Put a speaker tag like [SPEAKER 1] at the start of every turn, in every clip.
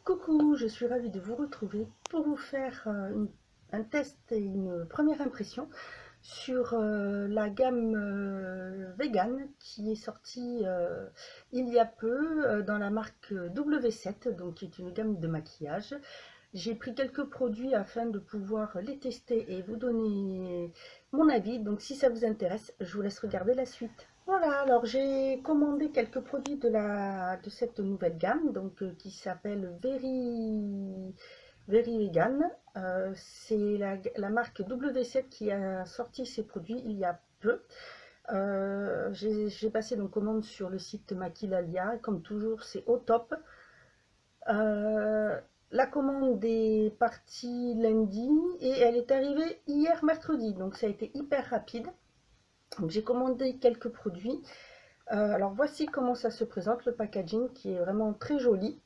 [SPEAKER 1] Coucou, je suis ravie de vous retrouver pour vous faire un test et une première impression sur la gamme vegan qui est sortie il y a peu dans la marque W7, donc qui est une gamme de maquillage. J'ai pris quelques produits afin de pouvoir les tester et vous donner mon avis. Donc si ça vous intéresse, je vous laisse regarder la suite. Voilà, alors j'ai commandé quelques produits de cette nouvelle gamme, donc qui s'appelle Very Vegan. C'est la marque W7 qui a sorti ces produits il y a peu. J'ai passé donc commande sur le site Maquilalia, comme toujours c'est au top. La commande est partie lundi et elle est arrivée hier mercredi, donc ça a été hyper rapide. J'ai commandé quelques produits. Alors voici comment ça se présente, le packaging qui est vraiment très joli.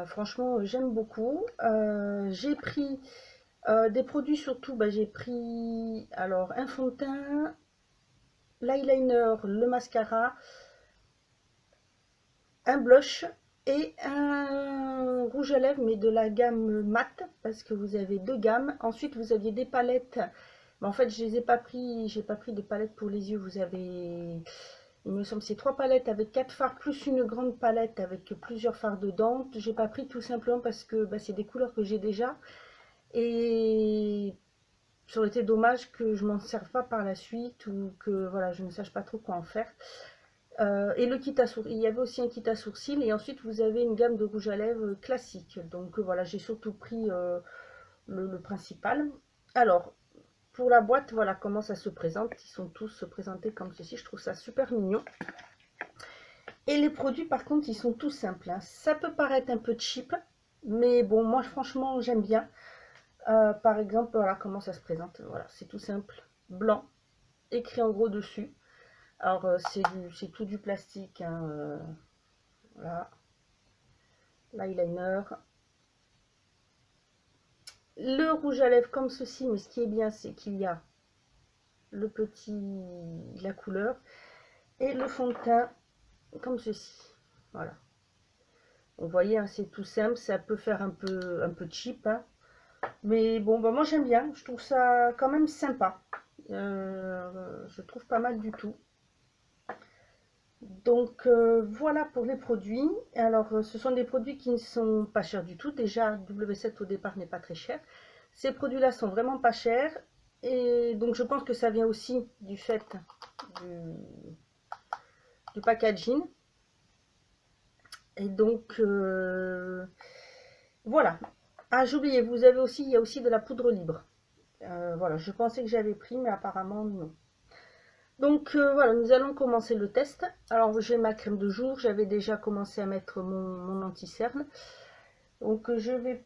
[SPEAKER 1] Franchement, j'aime beaucoup. J'ai pris des produits surtout, j'ai pris alors un fond de teint, l'eyeliner, le mascara, un blush et un rouge à lèvres, mais de la gamme mat, parce que vous avez deux gammes. Ensuite, vous aviez des palettes. Mais en fait, je les ai pas pris, j'ai pas pris de palette pour les yeux. Vous avez, il me semble, c'est 3 palettes avec 4 fards, plus une grande palette avec plusieurs fards dedans. J'ai pas pris tout simplement parce que c'est des couleurs que j'ai déjà. Et ça aurait été dommage que je m'en serve pas par la suite ou que voilà, je ne sache pas trop quoi en faire. Et le kit à sourcils, il y avait aussi un kit à sourcils et ensuite vous avez une gamme de rouge à lèvres classique. Donc voilà, j'ai surtout pris le principal. Alors, pour la boîte, voilà comment ça se présente. Ils sont tous présentés comme ceci, je trouve ça super mignon. Et les produits par contre, ils sont tout simples, hein. Ça peut paraître un peu cheap, mais bon, moi franchement, j'aime bien. Par exemple, voilà comment ça se présente. Voilà, c'est tout simple, blanc, écrit en gros dessus. Alors, c'est tout du plastique, hein, voilà. L'eyeliner, le rouge à lèvres comme ceci, mais ce qui est bien, c'est qu'il y a la couleur, et le fond de teint comme ceci. Voilà. Vous voyez, hein, c'est tout simple, ça peut faire un peu cheap, hein. Mais bon, moi j'aime bien, je trouve ça quand même sympa. Je trouve pas mal du tout. Donc voilà pour les produits. Alors ce sont des produits qui ne sont pas chers du tout. Déjà W7 au départ n'est pas très cher. Ces produits là sont vraiment pas chers. Et donc je pense que ça vient aussi du fait du packaging. Et donc voilà. Ah, j'ai oublié, il y a aussi de la poudre libre. Voilà, je pensais que j'avais pris, mais apparemment non. Donc voilà, nous allons commencer le test. Alors j'ai ma crème de jour, j'avais déjà commencé à mettre mon anti-cerne. Donc je vais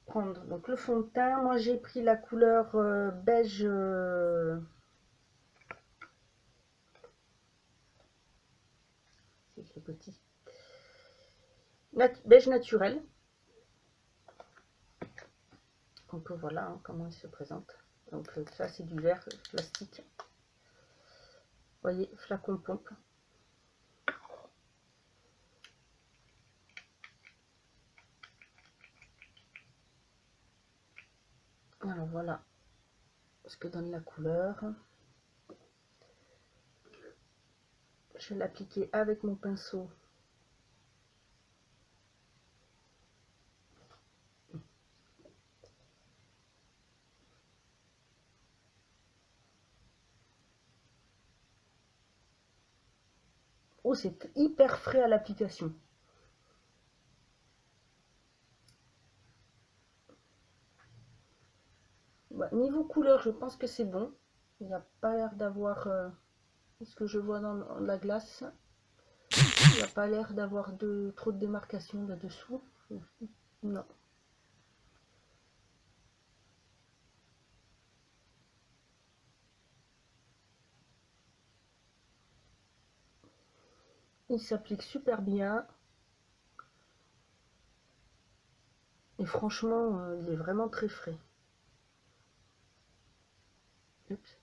[SPEAKER 1] prendre donc, le fond de teint. Moi j'ai pris la couleur beige, c'est écrit petit, beige naturel. Donc voilà, hein, comment il se présente. Donc ça c'est du verre plastique. Vous voyez, flacon pompe. Alors voilà ce que donne la couleur. Je vais l'appliquer avec mon pinceau. Oh, c'est hyper frais à l'application. Niveau couleur, je pense que c'est bon. Il n'y a pas l'air d'avoir... ce que je vois dans la glace, il n'y a pas l'air d'avoir trop de démarcation là-dessous. Non. Il s'applique super bien. Et franchement, il est vraiment très frais. Oups.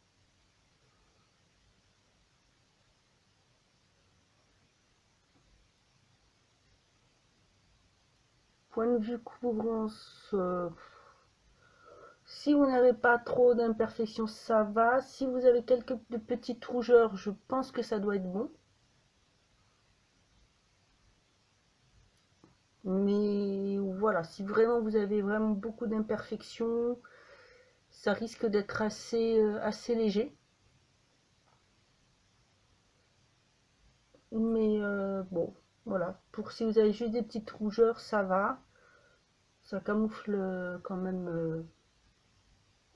[SPEAKER 1] Point de vue couvrance, si vous n'avez pas trop d'imperfections, ça va. Si vous avez quelques de petites rougeurs, je pense que ça doit être bon. Mais voilà, si vraiment vous avez vraiment beaucoup d'imperfections, ça risque d'être assez léger. Mais bon, voilà. Pour si vous avez juste des petites rougeurs, ça va. Ça camoufle quand même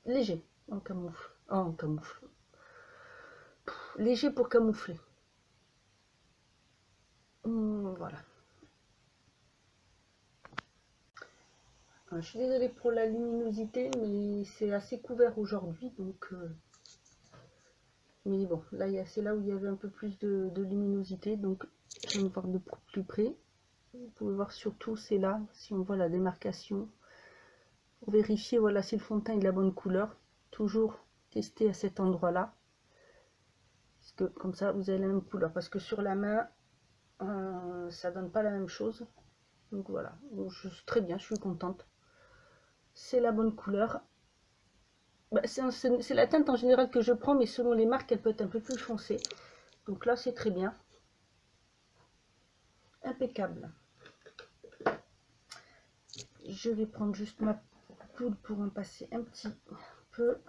[SPEAKER 1] léger. En camoufle. En camoufle. Léger pour camoufler. Voilà. Je suis désolée pour la luminosité, mais c'est assez couvert aujourd'hui, donc... mais bon, là, c'est là où il y avait un peu plus de luminosité, donc je vais voir de plus près. Vous pouvez voir surtout, c'est là, si on voit la démarcation. Pour vérifier, voilà, si le fond de teint est de la bonne couleur. Toujours tester à cet endroit-là. Parce que comme ça, vous avez la même couleur. Parce que sur la main, ça donne pas la même chose. Donc voilà, très bien, je suis contente. C'est la bonne couleur. Bah, c'est la teinte en général que je prends, mais selon les marques, elle peut être un peu plus foncée. Donc là, c'est très bien. Impeccable. Je vais prendre juste ma poudre pour en passer un petit peu.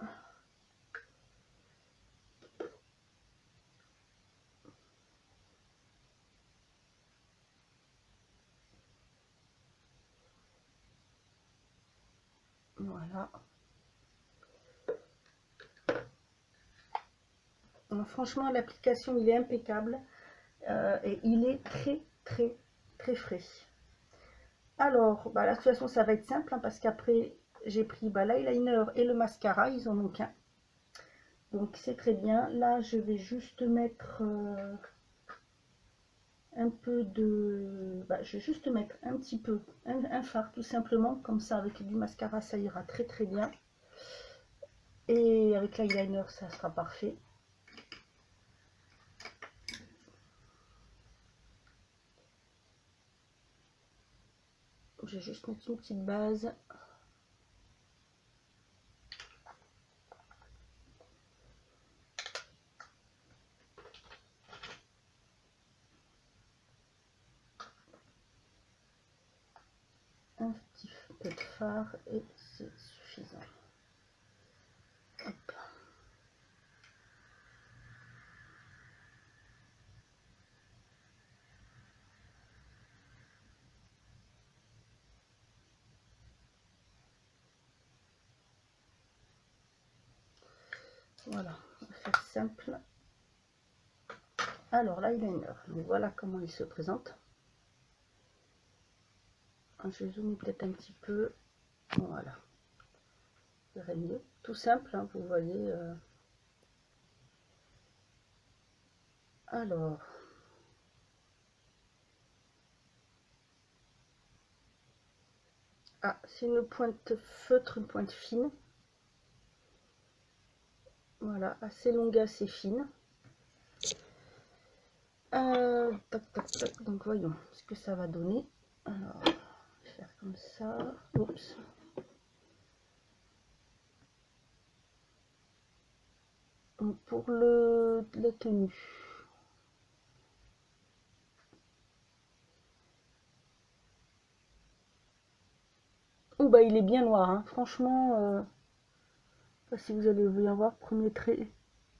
[SPEAKER 1] Voilà. Donc, franchement, l'application, il est impeccable. Et il est très frais. Alors, bah, la situation, ça va être simple, hein, parce qu'après, j'ai pris l'eyeliner et le mascara, ils en ont qu'un. Donc, c'est très bien. Là, je vais juste mettre un peu de... je vais juste mettre un petit peu, un fard, tout simplement. Comme ça, avec du mascara, ça ira très bien. Et avec l'eyeliner, ça sera parfait. Je vais juste mettre une petite base. Un petit peu de fard et c'est suffisant. Hop. Voilà, on va faire simple. Alors, l'eyeliner, voilà comment il se présente. Je vais zoomer peut-être un petit peu. Voilà. Mieux. Tout simple, hein, vous voyez. Alors. Ah, c'est une pointe feutre, une pointe fine. Voilà, assez longue, assez fine. Tac, tac, tac. Donc, voyons ce que ça va donner. Alors, je vais faire comme ça. Oups. Pour la tenue. Oh bah il est bien noir, hein. Franchement, si vous allez bien voir, premier trait,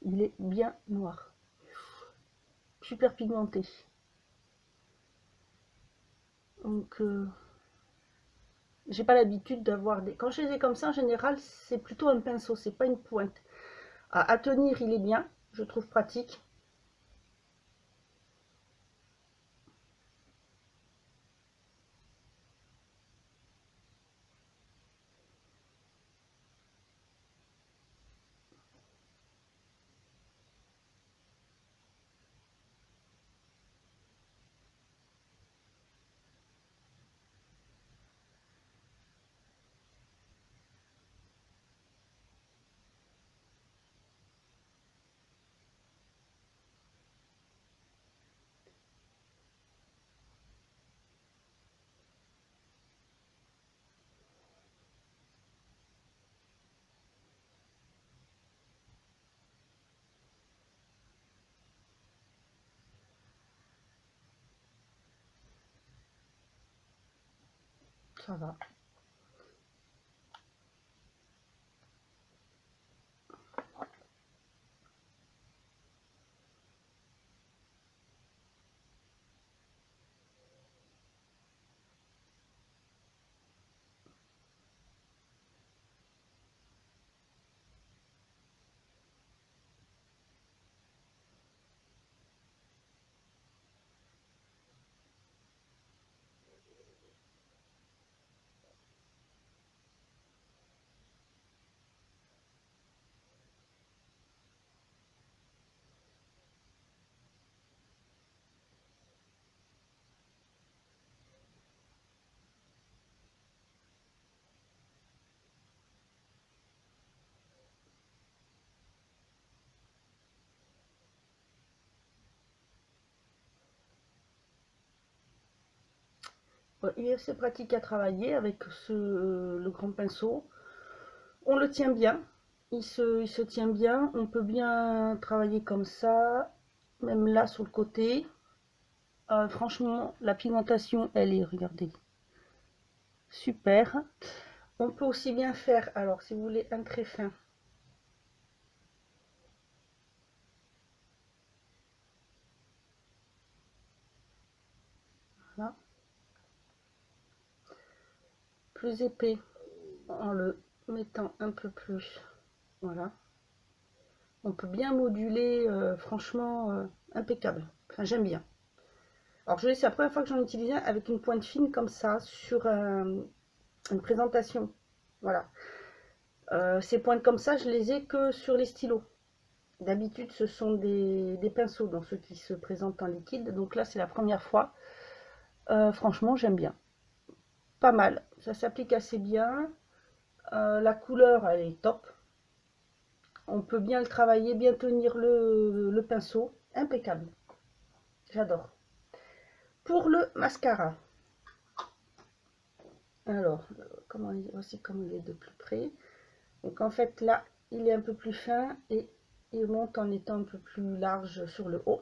[SPEAKER 1] il est bien noir. Super pigmenté. Donc j'ai pas l'habitude d'avoir des... Quand je les ai comme ça, en général, c'est plutôt un pinceau, c'est pas une pointe. À tenir, il est bien, je trouve pratique. ça va. Il est assez pratique à travailler avec le grand pinceau. On le tient bien, il se tient bien, on peut bien travailler comme ça, même là sur le côté. Franchement, la pigmentation, elle est, regardez, super. On peut aussi bien faire, alors si vous voulez un trait fin, voilà, plus épais, en le mettant un peu plus, voilà. On peut bien moduler, franchement, impeccable. Enfin, j'aime bien. Alors, c'est la première fois que j'en utilise un avec une pointe fine comme ça sur une présentation. Voilà. Ces pointes comme ça, je les ai que sur les stylos. D'habitude, ce sont des pinceaux dans ceux qui se présentent en liquide. Donc là, c'est la première fois. Franchement, j'aime bien. Pas mal. Ça s'applique assez bien. La couleur, elle est top. On peut bien le travailler, bien tenir le pinceau. Impeccable. J'adore. Pour le mascara. Alors, voici comment il est de plus près. Donc en fait, là, il est un peu plus fin et il monte en étant un peu plus large sur le haut.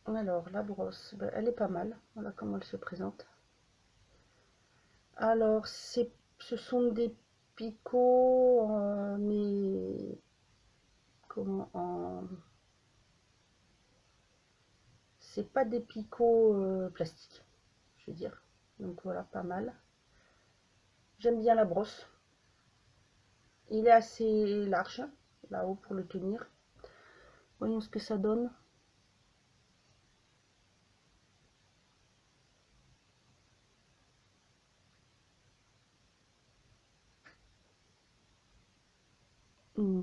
[SPEAKER 1] Alors, la brosse, ben, elle est pas mal. Voilà comment elle se présente. Alors, ce sont des picots, mais comment en... C'est pas des picots plastiques, je veux dire. Donc voilà, pas mal. J'aime bien la brosse. Il est assez large, là-haut, pour le tenir. Voyons ce que ça donne.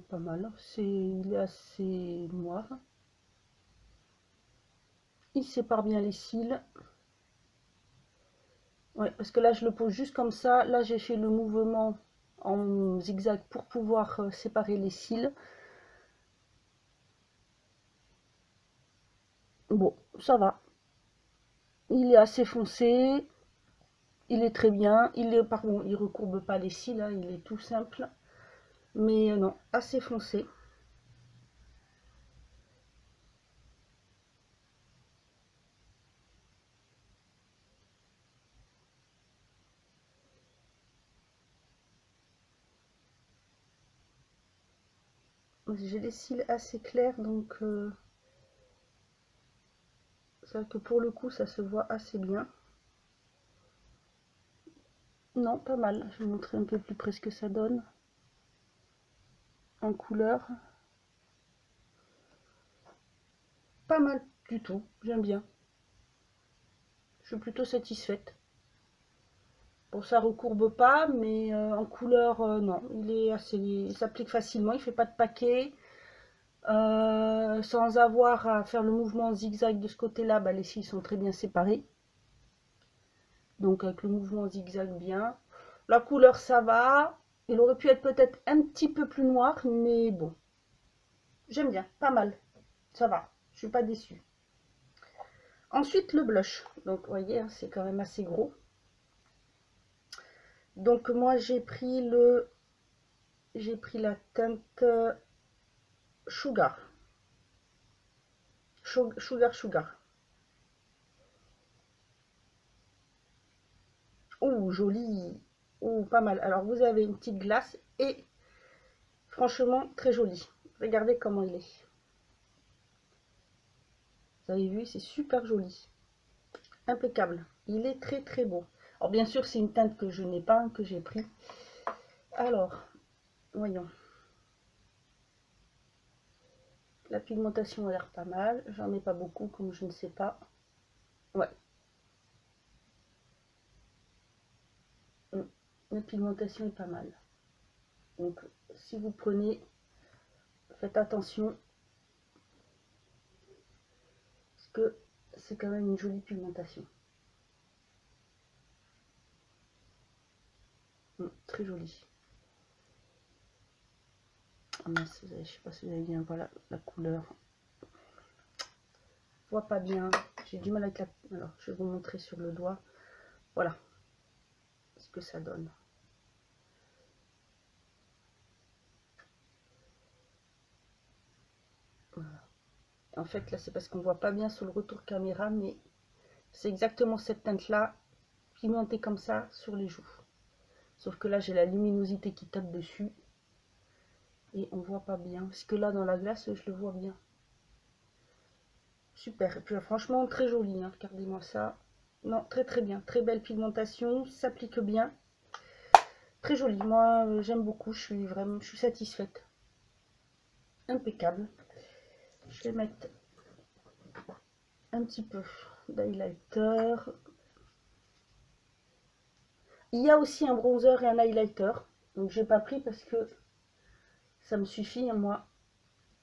[SPEAKER 1] Pas mal. Il est assez noir. Il sépare bien les cils. Ouais, parce que là, je le pose juste comme ça. Là, j'ai fait le mouvement en zigzag pour pouvoir séparer les cils. Bon, ça va. Il est assez foncé. Il est très bien. Pardon, il recourbe pas les cils, hein, il est tout simple. Mais non, assez foncé. J'ai les cils assez clairs, donc c'est vrai que pour le coup, ça se voit assez bien. Non, pas mal. Je vais vous montrer un peu plus près ce que ça donne en couleur. Pas mal du tout, j'aime bien. Je suis plutôt satisfaite. Bon, ça recourbe pas, mais en couleur, non. Il s'applique facilement, il fait pas de paquet. Sans avoir à faire le mouvement zigzag de ce côté-là, bah, les cils sont très bien séparés. Donc avec le mouvement zigzag bien. La couleur, ça va. Il aurait pu être peut-être un petit peu plus noir, mais bon. J'aime bien, pas mal. Ça va, je suis pas déçue. Ensuite, le blush. Donc, vous voyez, hein, c'est quand même assez gros. Donc, moi, j'ai pris la teinte Sugar. Sugar. Oh, joli. Oh, pas mal. Alors, vous avez une petite glace et franchement, très joli. Regardez comment il est. Vous avez vu, c'est super joli. Impeccable. Il est très très beau. Alors, bien sûr, c'est une teinte que je n'ai pas, que j'ai pris. Alors, voyons. La pigmentation a l'air pas mal. J'en ai pas beaucoup, comme je ne sais pas. Ouais. La pigmentation est pas mal. Donc, si vous prenez, faites attention. Parce que c'est quand même une jolie pigmentation. Très jolie. Oh mince, je sais pas si vous avez bien, voilà la couleur. Je vois pas bien. J'ai du mal avec la... Alors, je vais vous montrer sur le doigt. Voilà ce que ça donne. Voilà. En fait, là, c'est parce qu'on voit pas bien sur le retour caméra, mais c'est exactement cette teinte-là, pigmentée comme ça, sur les joues. Sauf que là, j'ai la luminosité qui tape dessus. Et on voit pas bien. Parce que là, dans la glace, je le vois bien. Super. Et puis, franchement, très joli. Hein. Regardez-moi ça. Non, très très bien. Très belle pigmentation. S'applique bien. Très joli. Moi, j'aime beaucoup. Je suis satisfaite. Impeccable. Je vais mettre un petit peu d'highlighter. Il y a aussi un bronzer et un highlighter. Donc, j'ai pas pris parce que ça me suffit. Hein, moi,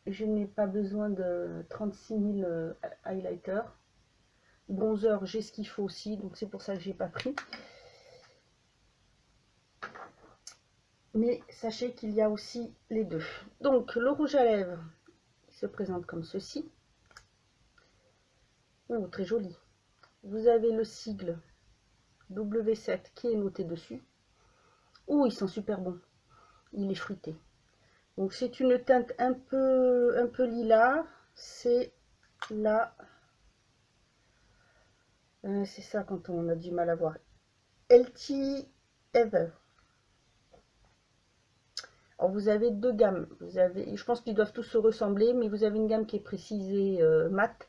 [SPEAKER 1] je n'ai pas besoin de 36 000 highlighters. Bronzer, j'ai ce qu'il faut aussi. Donc, c'est pour ça que j'ai pas pris. Mais sachez qu'il y a aussi les deux. Donc, le rouge à lèvres se présente comme ceci. Oh, très joli. Vous avez le sigle W7 qui est noté dessus. Oh, il sent super bon. Il est fruité. Donc, c'est une teinte un peu lilas. C'est la... c'est ça quand on a du mal à voir. Healthy Ever. Alors, vous avez deux gammes. Vous avez, je pense qu'ils doivent tous se ressembler, mais vous avez une gamme qui est précisée mat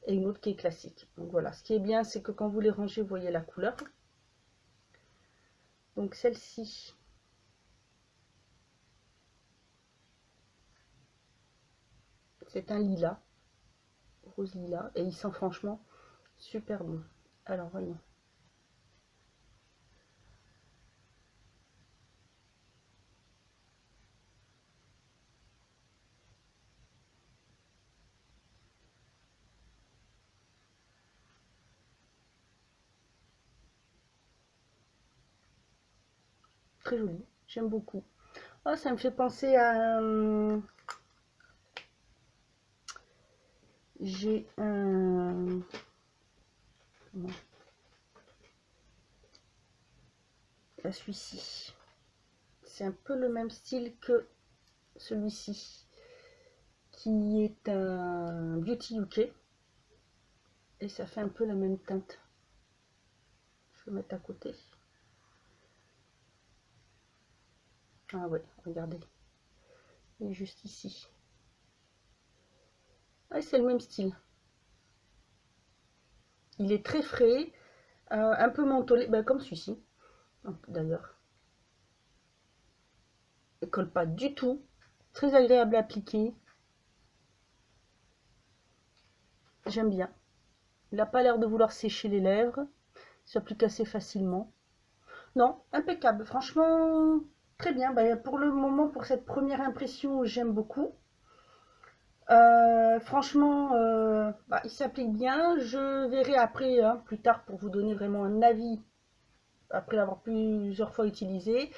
[SPEAKER 1] et une autre qui est classique. Donc voilà, ce qui est bien, c'est que quand vous les rangez, vous voyez la couleur. Donc celle-ci, c'est un lilas, rose lilas, et il sent franchement super bon. Alors voyons. Très joli, j'aime beaucoup. Oh, ça me fait penser à j'ai un... à celui-ci. C'est un peu le même style que celui-ci, qui est un Beauty UK. Et ça fait un peu la même teinte. Je vais mettre à côté. Ah ouais, regardez. Il est juste ici. Ah, c'est le même style. Il est très frais, un peu mentholé, ben, comme celui-ci, d'ailleurs. Il ne colle pas du tout. Très agréable à appliquer. J'aime bien. Il n'a pas l'air de vouloir sécher les lèvres. Il s'applique assez facilement. Non, impeccable. Franchement, très bien. Ben, pour le moment, pour cette première impression, j'aime beaucoup. Franchement, bah, il s'applique bien. Je verrai après, hein, plus tard, pour vous donner vraiment un avis, après l'avoir plusieurs fois utilisé,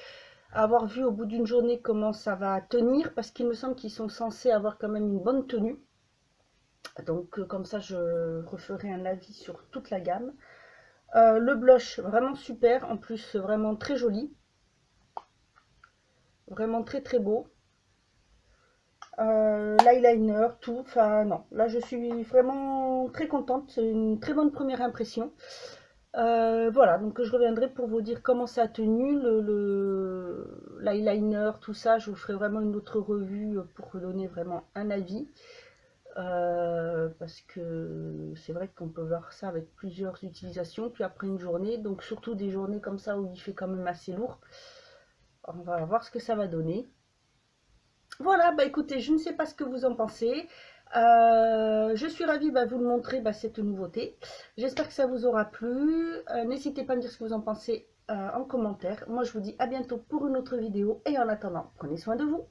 [SPEAKER 1] avoir vu au bout d'une journée comment ça va tenir, parce qu'il me semble qu'ils sont censés avoir quand même une bonne tenue. Donc comme ça, je referai un avis sur toute la gamme. Le blush, vraiment super, en plus vraiment très joli. Vraiment très très beau. l'eyeliner, tout. Enfin non, là je suis vraiment très contente, c'est une très bonne première impression. Voilà, donc je reviendrai pour vous dire comment ça a tenu, l'eyeliner, tout ça. Je vous ferai vraiment une autre revue pour vous donner vraiment un avis. Parce que c'est vrai qu'on peut voir ça avec plusieurs utilisations, puis après une journée, donc surtout des journées comme ça où il fait quand même assez lourd. On va voir ce que ça va donner. Voilà, bah écoutez, je ne sais pas ce que vous en pensez. Je suis ravie de vous le montrer, cette nouveauté. J'espère que ça vous aura plu. N'hésitez pas à me dire ce que vous en pensez en commentaire. Moi, je vous dis à bientôt pour une autre vidéo. Et en attendant, prenez soin de vous.